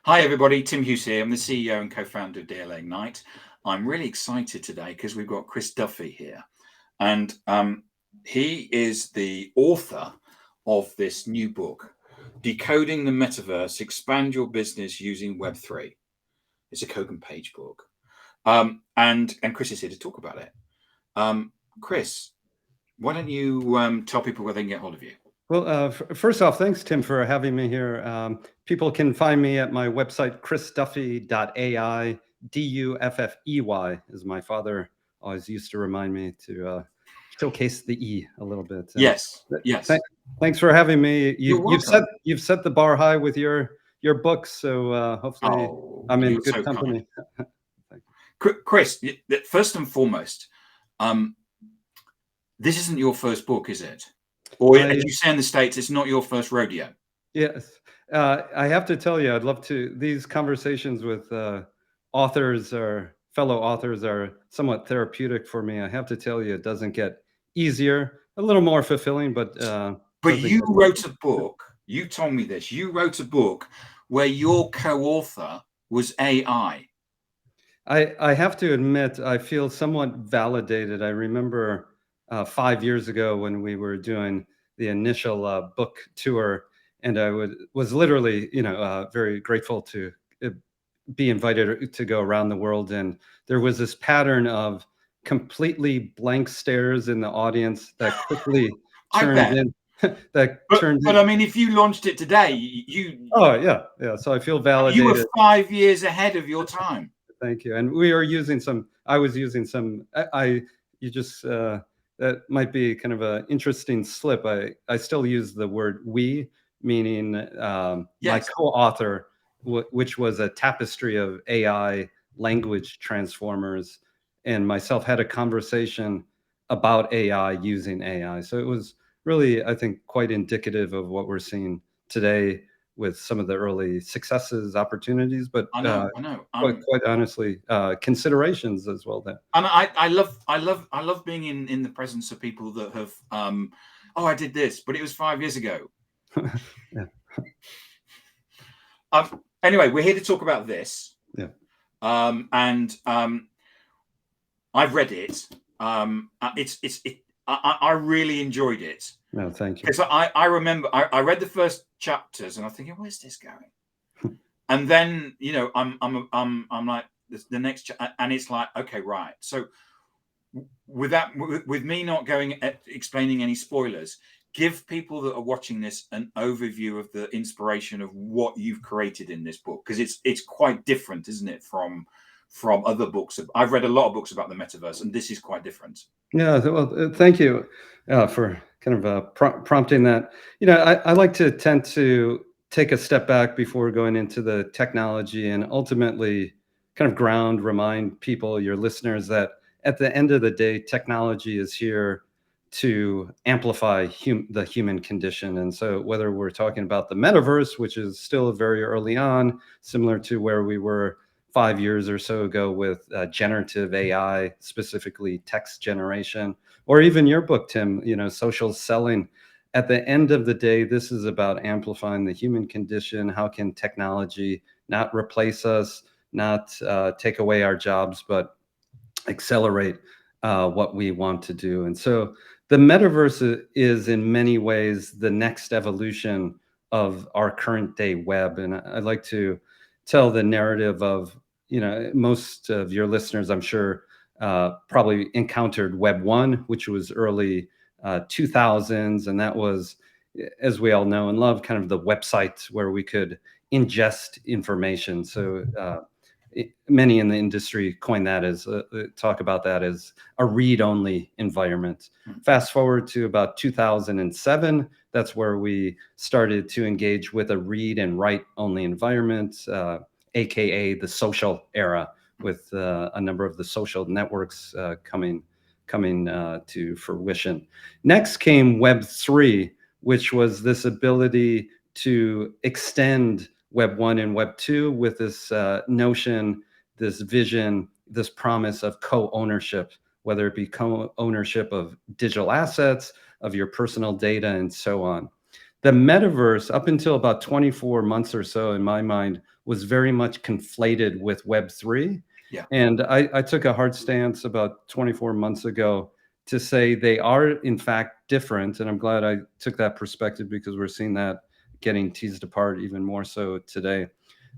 Hi, everybody. Tim Hughes here. I'm the CEO and co-founder of DLA Ignite. I'm really excited today because we've got Chris Duffey here. And he is the author of this new book, Decoding the Metaverse, Expand Your Business Using Web3. It's a Kogan Page book. And Chris is here to talk about it. Chris, why don't you tell people where they can get hold of you? Well, first off, thanks, Tim, for having me here. People can find me at my website, chrisduffey.ai. Duffey, as my father always used to remind me to showcase the E a little bit. Yes. Thanks for having me. You're welcome. You've set the bar high with your books, so hopefully I'm in good company. Chris, first and foremost, this isn't your first book, is it? Or as you say in the States, it's not your first rodeo. Yes. I have to tell you, I'd love to, these conversations with authors or fellow authors are somewhat therapeutic for me. I have to tell you, it doesn't get easier, a little more fulfilling, but you wrote a book, you told me this, you wrote a book where your co-author was AI. I have to admit, I feel somewhat validated. I remember 5 years ago when we were doing the initial book tour, and I was literally, very grateful to be invited to go around the world. And there was this pattern of completely blank stares in the audience that quickly turned in. But I mean, if you launched it today, you. Oh yeah. So I feel validated. You were 5 years ahead of your time. Thank you. And we are using some. I was using some. That might be kind of an interesting slip. I still use the word we, meaning my co-author, which was a tapestry of AI language transformers, and myself had a conversation about AI using AI. So it was really, I think, quite indicative of what we're seeing today with some of the early successes, opportunities, but I know. Quite honestly, considerations as well. Then, and I love being in the presence of people that have. I did this, but it was 5 years ago. Yeah. Anyway, we're here to talk about this. Yeah. And I've read it. I really enjoyed it. No, thank you. Because I remember I read the first chapters and I'm thinking, where's this going? And then I'm like the next and it's like, okay, right. So with me not going explaining any spoilers, give people that are watching this an overview of the inspiration of what you've created in this book, because it's quite different, isn't it, from other books. I've read a lot of books about the metaverse, and this is quite different. Yeah, well, thank you for kind of prompting that. I like to tend to take a step back before going into the technology and ultimately kind of remind people, your listeners, that at the end of the day, technology is here to amplify the human condition. And so whether we're talking about the metaverse, which is still very early on, similar to where we were 5 years or so ago with generative AI, specifically text generation, or even your book, Tim, social selling. At the end of the day, this is about amplifying the human condition. How can technology not replace us, not take away our jobs, but accelerate what we want to do? And so the metaverse is in many ways the next evolution of our current day web. And I'd like to tell the narrative of, most of your listeners, I'm sure, probably encountered Web 1, which was early 2000s. And that was, as we all know and love, kind of the website where we could ingest information. So many in the industry coin that as talk about that as a read-only environment. Fast forward to about 2007, that's where we started to engage with a read and write-only environment, aka the social era, with a number of the social networks coming to fruition. Next came Web 3, which was this ability to extend Web 1 and Web 2 with this notion, this vision, this promise of co-ownership, whether it be co-ownership of digital assets, of your personal data, and so on. the metaverse, up until about 24 months or so, in my mind, was very much conflated with Web3. Yeah. And I took a hard stance about 24 months ago to say they are, in fact, different. And I'm glad I took that perspective, because we're seeing that getting teased apart even more so today.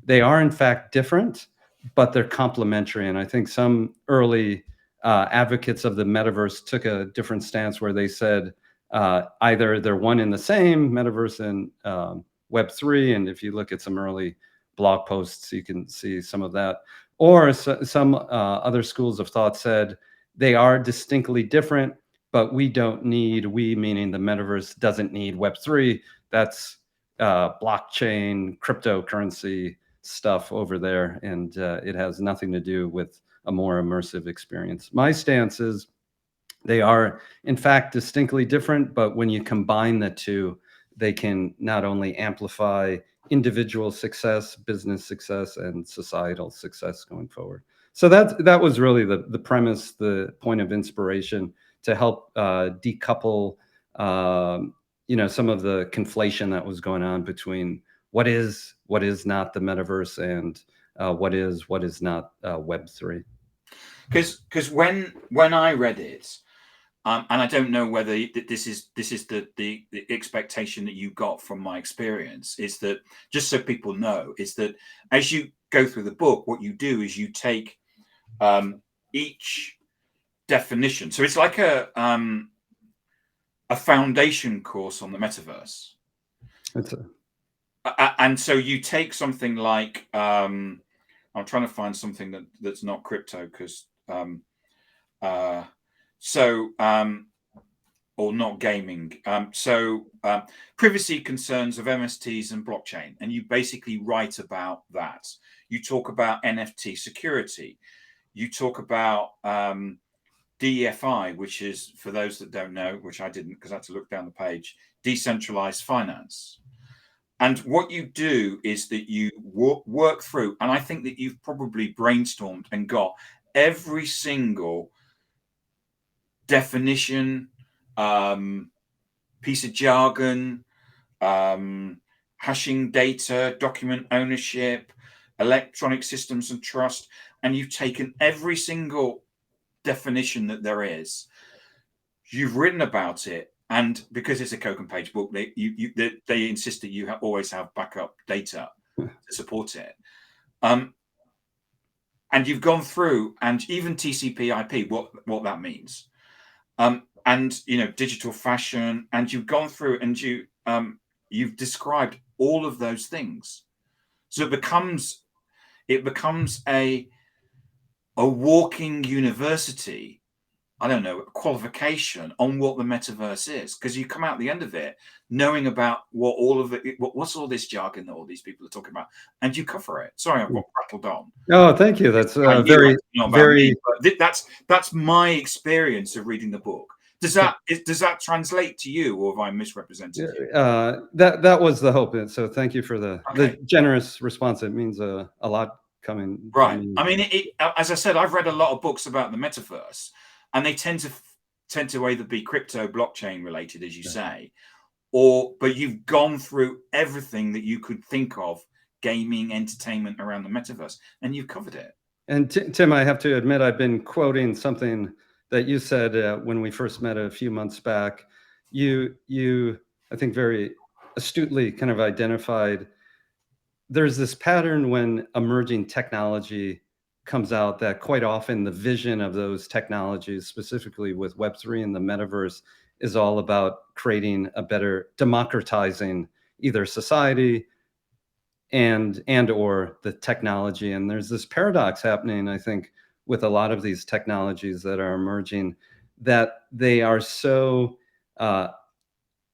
They are, in fact, different, but they're complementary. And I think some early advocates of the metaverse took a different stance, where they said either they're one and the same, metaverse and Web3. And if you look at some early blog posts, you can see some of that. Or some other schools of thought said they are distinctly different, but we meaning the metaverse, doesn't need Web3. That's blockchain, cryptocurrency stuff over there, and it has nothing to do with a more immersive experience. My stance is they are, in fact, distinctly different, but when you combine the two, they can not only amplify individual success, business success, and societal success going forward. So that was really the premise, the point of inspiration, to help decouple some of the conflation that was going on between what is not the metaverse, and what is not Web3. Because when I read it, and I don't know whether this is the expectation that you got from my experience, is that, just so people know, is that as you go through the book, what you do is you take each definition. So it's like a foundation course on the metaverse. And so you take something like I'm trying to find something that's not crypto, because or not gaming. Privacy concerns of MSTs and blockchain. And you basically write about that. You talk about NFT security. You talk about DeFi, which is, for those that don't know, which I didn't because I had to look down the page, decentralized finance. And what you do is that you work through, and I think that you've probably brainstormed and got every single definition, piece of jargon, hashing data, document ownership, electronic systems and trust, and you've taken every single definition that there is. You've written about it, and because it's a Kogan Page book, they insist that you always have backup data to support it. And you've gone through, and even TCP/IP, what that means. And digital fashion, and you've gone through and you've described all of those things. So it becomes a walking university, I don't know, qualification on what the metaverse is, because you come out the end of it knowing about what's all this jargon that all these people are talking about, and you cover it. Sorry, I've got rattled on. Oh, thank you. That's very. That's my experience of reading the book. Does that translate to you, or have I misrepresented you? That was the hope. So thank you for the generous response. It means a lot coming. Right. I mean, as I said, I've read a lot of books about the metaverse, and they tend to either be crypto, blockchain related, as you say, but you've gone through everything that you could think of, gaming, entertainment around the metaverse, and you've covered it. And Tim, I have to admit, I've been quoting something that you said when we first met a few months back. You, I think, very astutely kind of identified there's this pattern when emerging technology comes out, that quite often the vision of those technologies, specifically with Web3 and the metaverse, is all about creating a better, democratizing either society and or the technology. And there's this paradox happening, I think, with a lot of these technologies that are emerging, that they are so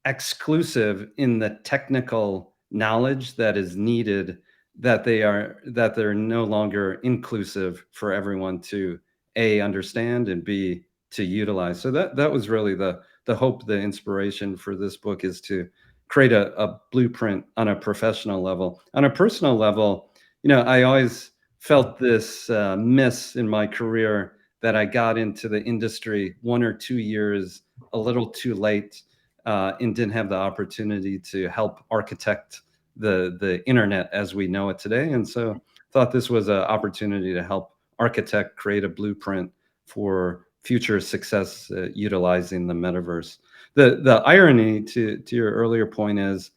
exclusive in the technical knowledge that is needed, that they're no longer inclusive for everyone to A, understand, and B, to utilize. So that was really the hope, the inspiration for this book, is to create a blueprint on a professional level. On a personal level, I always felt this miss in my career, that I got into the industry 1 or 2 years a little too late. and didn't have the opportunity to help architect the internet as we know it today. And so thought this was an opportunity to help architect create a blueprint for future success utilizing the metaverse. The irony to your earlier point is,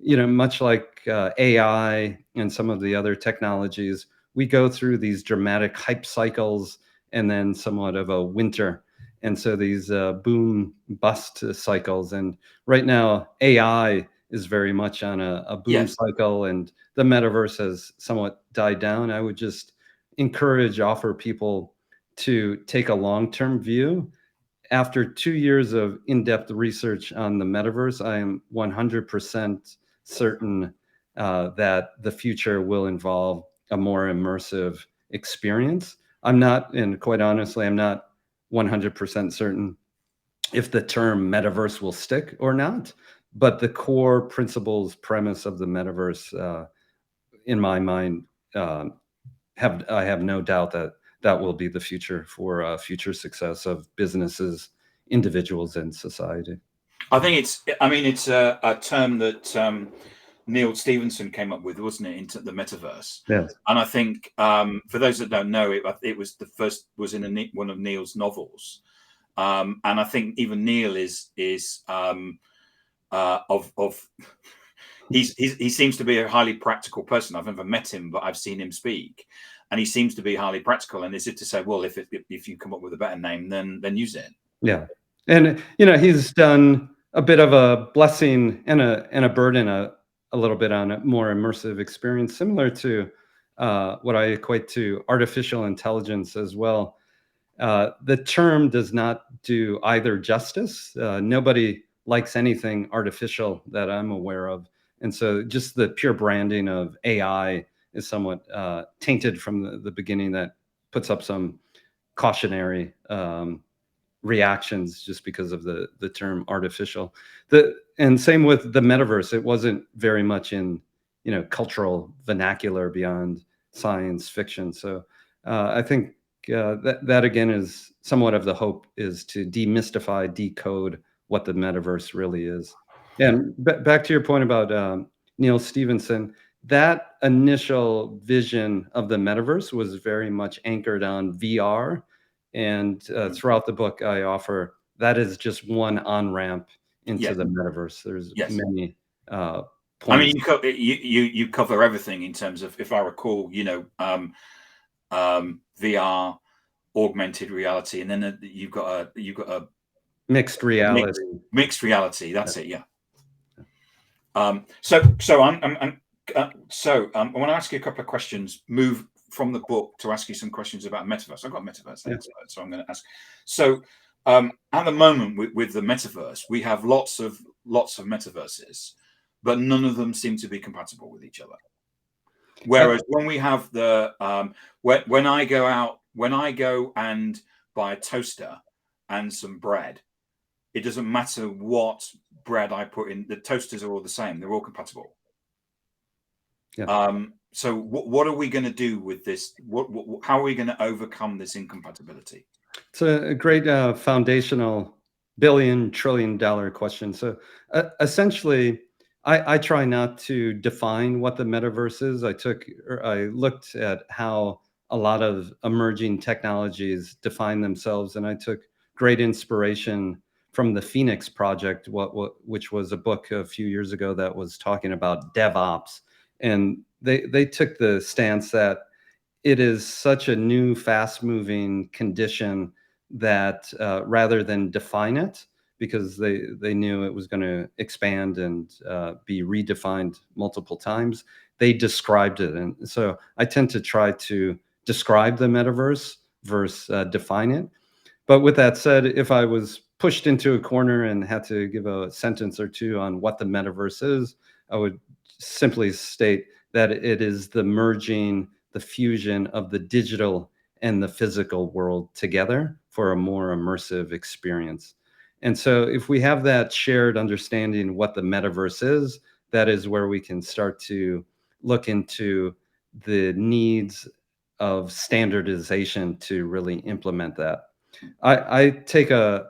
much like AI and some of the other technologies, we go through these dramatic hype cycles and then somewhat of a winter. And so these boom bust cycles. And right now, AI is very much on a boom cycle, and the metaverse has somewhat died down. I would just offer people to take a long-term view. After 2 years of in-depth research on the metaverse, I am 100% certain that the future will involve a more immersive experience. I'm not, and quite honestly, I'm not 100% certain if the term metaverse will stick or not, but the core principles, premise of the metaverse, in my mind, I have no doubt that that will be the future for future success of businesses, individuals, and society. I think it's a term that Neil Stephenson came up with, wasn't it, into the metaverse? Yes. And I think for those that don't know, it was in one of Neil's novels. And I think even Neil is he seems to be a highly practical person. I've never met him, but I've seen him speak, and he seems to be highly practical. And is it to say, well, if you come up with a better name, then use it? Yeah, and he's done a bit of a blessing and a burden, a little bit on a more immersive experience, similar to what I equate to artificial intelligence as well. The term does not do either justice. Nobody likes anything artificial that I'm aware of. And so just the pure branding of AI is somewhat tainted from the beginning. That puts up some cautionary reactions just because of the term artificial. And same with the metaverse. It wasn't very much in cultural vernacular beyond science fiction. So I think that again is somewhat of the hope, is to demystify, decode what the metaverse really is. And back to your point about Neil Stephenson, that initial vision of the metaverse was very much anchored on VR. And throughout the book, I offer that is just one on-ramp into the metaverse. There's many points. I mean, you cover everything in terms of, if I recall, VR, augmented reality, and then you've got a mixed reality. Mixed reality. That's it. Yeah. So I want to ask you a couple of questions. Move from the book to ask you some questions about metaverse. I've got metaverse, so I'm going to ask. So at the moment with the metaverse, we have lots of metaverses, but none of them seem to be compatible with each other. Whereas when we have the when I go and buy a toaster and some bread, it doesn't matter what bread I put in. The toasters are all the same. They're all compatible. Yeah. So what are we going to do with this? How are we going to overcome this incompatibility? It's a great foundational billion-trillion-dollar question. So essentially, I try not to define what the metaverse is. I looked at how a lot of emerging technologies define themselves, and I took great inspiration from the Phoenix Project, which was a book a few years ago that was talking about DevOps. And they took the stance that it is such a new, fast-moving condition that rather than define it, because they knew it was going to expand and be redefined multiple times, they described it. And so I tend to try to describe the metaverse versus define it. But with that said, if I was pushed into a corner and had to give a sentence or two on what the metaverse is, I would simply state that it is the merging, the fusion of the digital and the physical world together for a more immersive experience. And so if we have that shared understanding what the metaverse is, that is where we can start to look into the needs of standardization to really implement that. I take a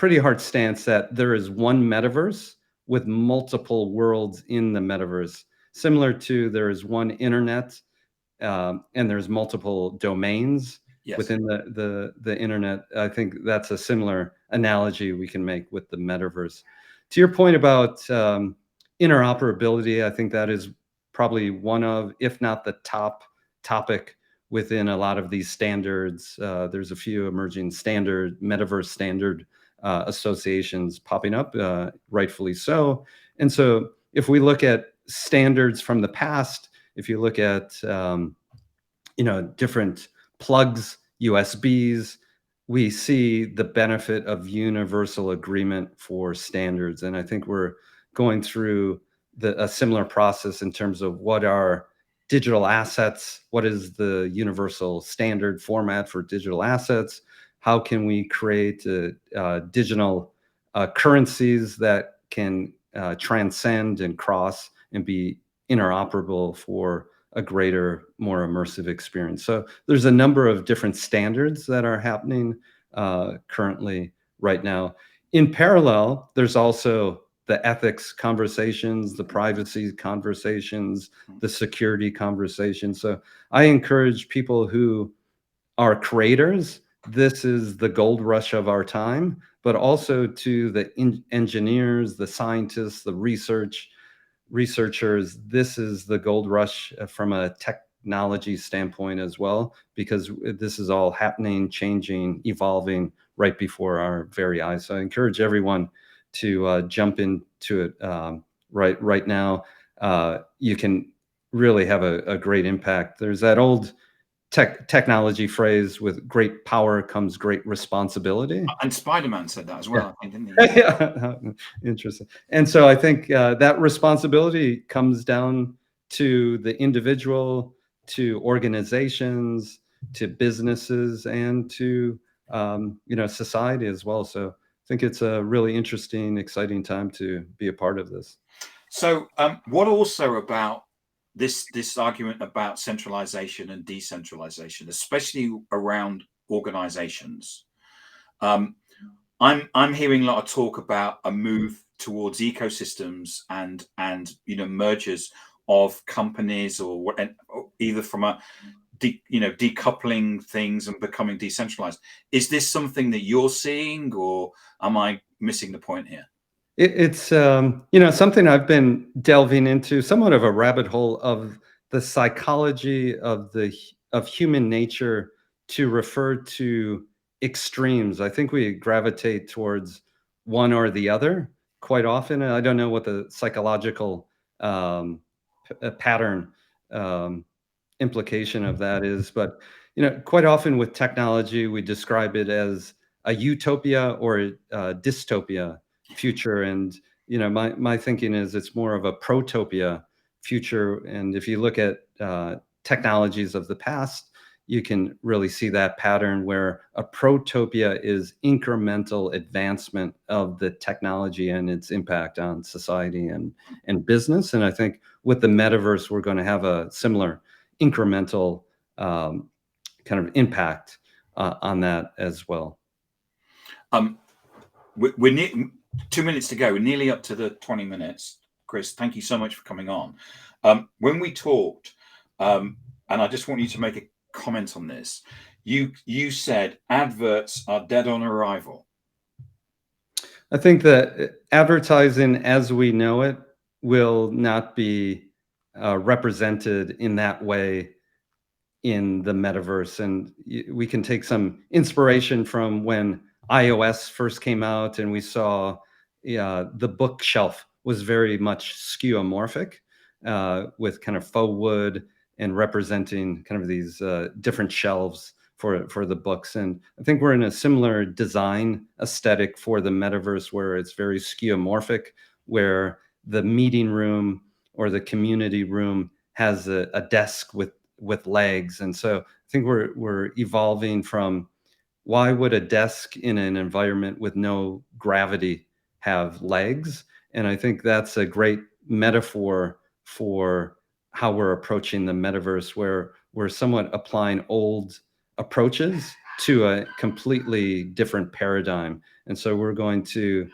pretty hard stance that there is one metaverse with multiple worlds in the metaverse, similar to there is one internet, and there's multiple domains within the internet. I think that's a similar analogy we can make with the metaverse. To your point about interoperability, I think that is probably one of, if not the top topic within a lot of these standards. There's a few emerging metaverse standard associations popping up, rightfully so. And so if we look at standards from the past, if you look at different plugs, USBs, we see the benefit of universal agreement for standards. And I think we're going through a similar process in terms of what are digital assets, what is the universal standard format for digital assets, how can we create digital currencies that can transcend and cross and be interoperable for a greater, more immersive experience. So there's a number of different standards that are happening currently right now. In parallel, there's also the ethics conversations, the privacy conversations, the security conversations. So I encourage people who are creators, this is the gold rush of our time, but also to the engineers, the scientists, the researchers, this is the gold rush from a technology standpoint as well, because this is all happening, changing, evolving right before our very eyes. So I encourage everyone to jump into it right now. You can really have a great impact. There's that old technology phrase, with great power comes great responsibility. And Spider-Man said that as well, I think, didn't he? Yeah, interesting. And so I think that responsibility comes down to the individual, to organizations, to businesses, and to society as well. So I think it's a really interesting, exciting time to be a part of this. So what also about this argument about centralization and decentralization, especially around organizations? I'm hearing a lot of talk about a move towards ecosystems and mergers of companies, or either from a decoupling things and becoming decentralized. Is this something that you're seeing, or am I missing the point here? It's something I've been delving into, somewhat of a rabbit hole of the psychology of human nature to refer to extremes. I think we gravitate towards one or the other quite often. I don't know what the psychological pattern implication of that is, but quite often with technology, we describe it as a utopia or a dystopia future. And my thinking is it's more of a protopia future. And if you look at technologies of the past, you can really see that pattern where a protopia is incremental advancement of the technology and its impact on society and business. And I think with the metaverse, we're going to have a similar incremental kind of impact on that as well. We're 2 minutes to go. We're nearly up to the 20 minutes. Chris, thank you so much for coming on. When we talked, and I just want you to make a comment on this, you said adverts are dead on arrival. I think that advertising as we know it will not be represented in that way in the metaverse. And we can take some inspiration from when iOS first came out, and we saw the bookshelf was very much skeuomorphic, with kind of faux wood and representing kind of these different shelves for the books. And I think we're in a similar design aesthetic for the metaverse, where it's very skeuomorphic, where the meeting room or the community room has a desk with legs. And so I think we're evolving from, why would a desk in an environment with no gravity have legs? And I think that's a great metaphor for how we're approaching the metaverse, where we're somewhat applying old approaches to a completely different paradigm. And so we're going to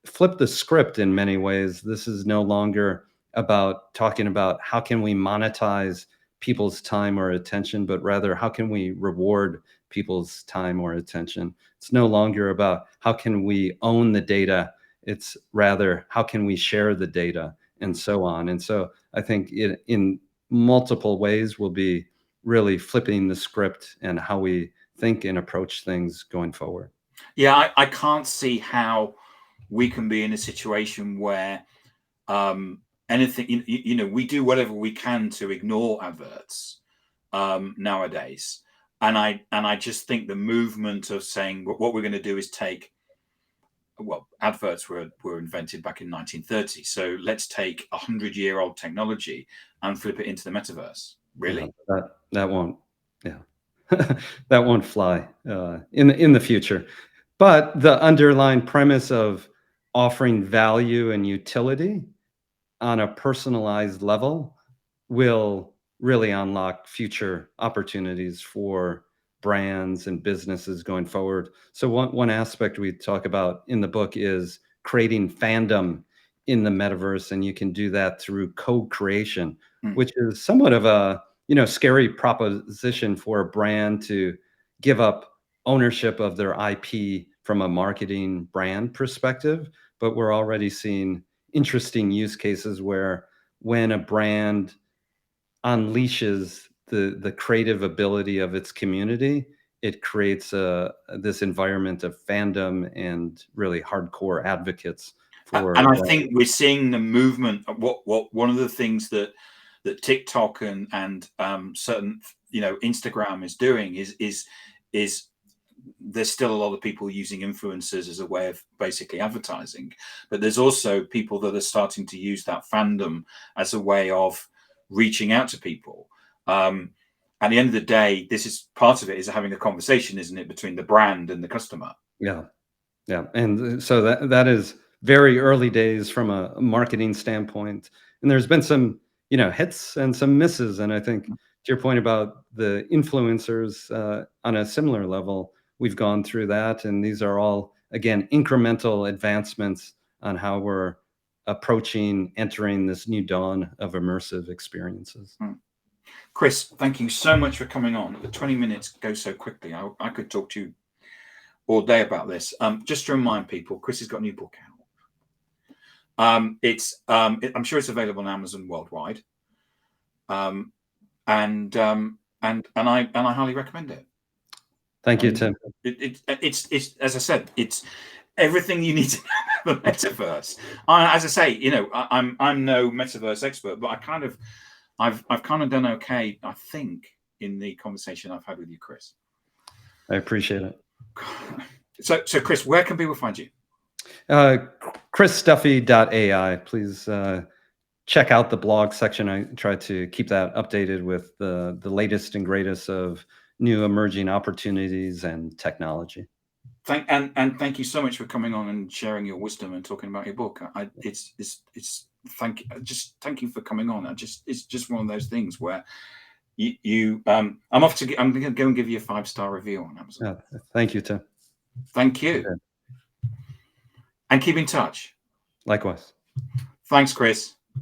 flip the script in many ways. This is no longer about talking about how can we monetize people's time or attention, but rather how can we reward people's time or attention. It's no longer about how can we own the data. It's rather how can we share the data and so on. And so I think in multiple ways we'll be really flipping the script and how we think and approach things going forward. Yeah, I can't see how we can be in a situation where anything, we do whatever we can to ignore adverts nowadays. And I just think the movement of saying what we're going to do is take, well, adverts were invented back in 1930. So let's take 100-year-old technology and flip it into the metaverse. Really? That won't, yeah, that won't fly in the future. But the underlying premise of offering value and utility on a personalized level will really unlock future opportunities for brands and businesses going forward. So one aspect we talk about in the book is creating fandom in the metaverse, and you can do that through co-creation, which is somewhat of a scary proposition for a brand to give up ownership of their IP from a marketing brand perspective. But we're already seeing interesting use cases where when a brand unleashes the creative ability of its community, it creates this environment of fandom and really hardcore advocates for. And I think we're seeing the movement. What one of the things that TikTok and certain Instagram is doing is there's still a lot of people using influencers as a way of basically advertising, but there's also people that are starting to use that fandom as a way of reaching out to people. At the end of the day, this is part of it is having a conversation, isn't it, between the brand and the customer? Yeah, and so that is very early days from a marketing standpoint, and there's been some hits and some misses, and I think to your point about the influencers, on a similar level, we've gone through that, and these are all again incremental advancements on how we're entering this new dawn of immersive experiences. Chris, thank you so much for coming on. The 20 minutes go so quickly. I could talk to you all day about this. Just to remind people, Chris has got a new book out. I'm sure it's available on Amazon worldwide, and I highly recommend it. Thank you, Tim. It's as I said, it's everything you need to know about the metaverse. As I say, I'm no metaverse expert, but I've kind of done okay, I think, in the conversation I've had with you, Chris. I appreciate it. So Chris, where can people find you? ChrisDuffey.ai. Please check out the blog section. I try to keep that updated with the latest and greatest of new emerging opportunities and technology. Thank you so much for coming on and sharing your wisdom and talking about your book. Thank you for coming on. It's just one of those things where I'm going to go and give you a 5-star review on Amazon. Thank you, Tim. Thank you. And keep in touch. Likewise. Thanks, Chris.